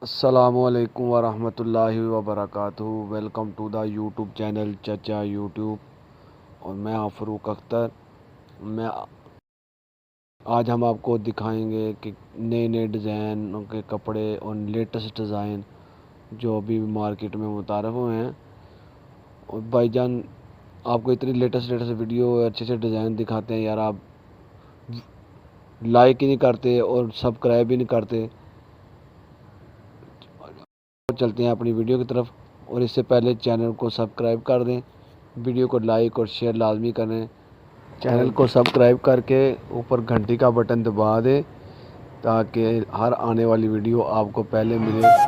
अस्सलामुअलैकुम वरहमतुल्लाहि वबरकातुहू। Welcome to the YouTube channel Chacha YouTube. और मैं फ़ारूक अख्तर। मैं आज हम आपको दिखाएंगे कि नए नए डिज़ाइनों के कपड़े और लेटेस्ट डिज़ाइन जो अभी मार्केट में मुतारफ़ हुए हैं। और भाईजान आपको इतनी लेटेस्ट लेटेस्ट वीडियो अच्छे से डिज़ाइन दिखाते हैं यार, आप लाइक ही नहीं करते और सब्सक्राइब ही नहीं करते। चलते हैं अपनी वीडियो की तरफ। और इससे पहले चैनल को सब्सक्राइब कर दें, वीडियो को लाइक और शेयर लाजमी करें। चैनल को सब्सक्राइब करके ऊपर घंटी का बटन दबा दें ताकि हर आने वाली वीडियो आपको पहले मिले।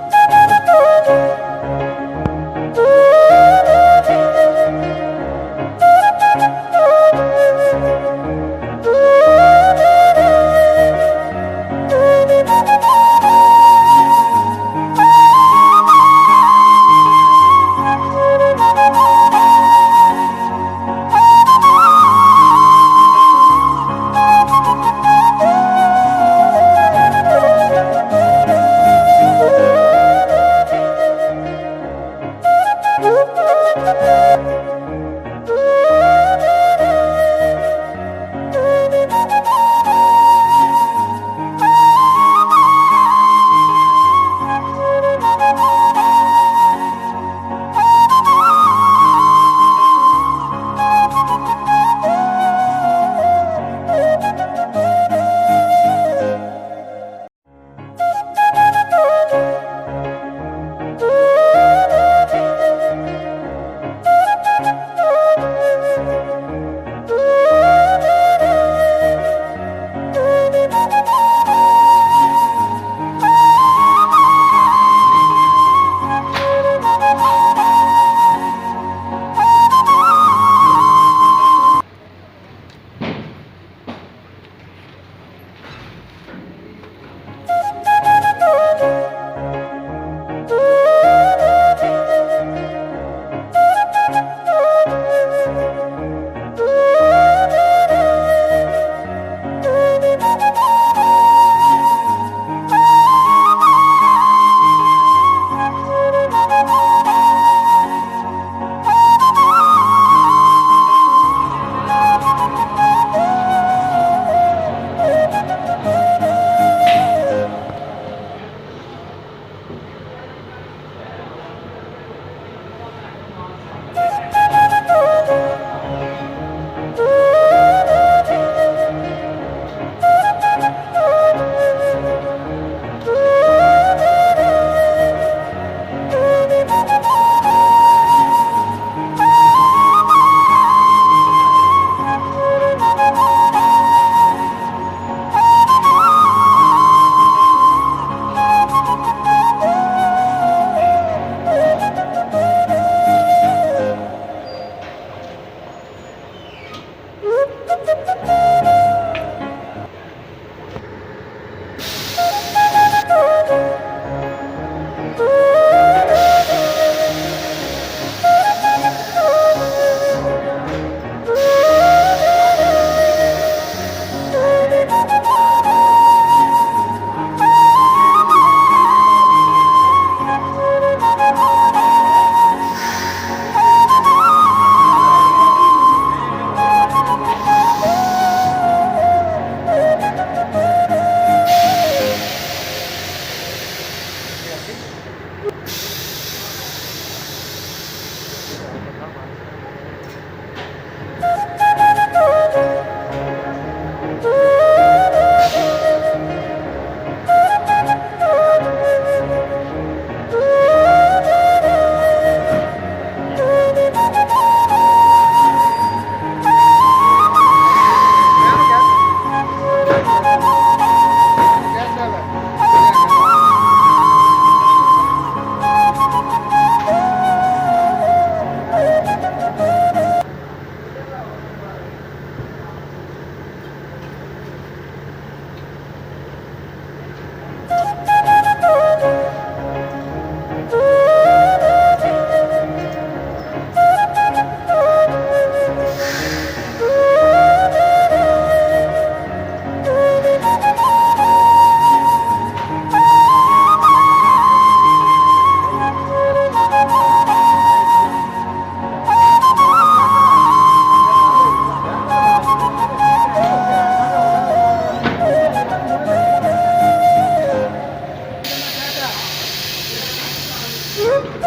Thank you.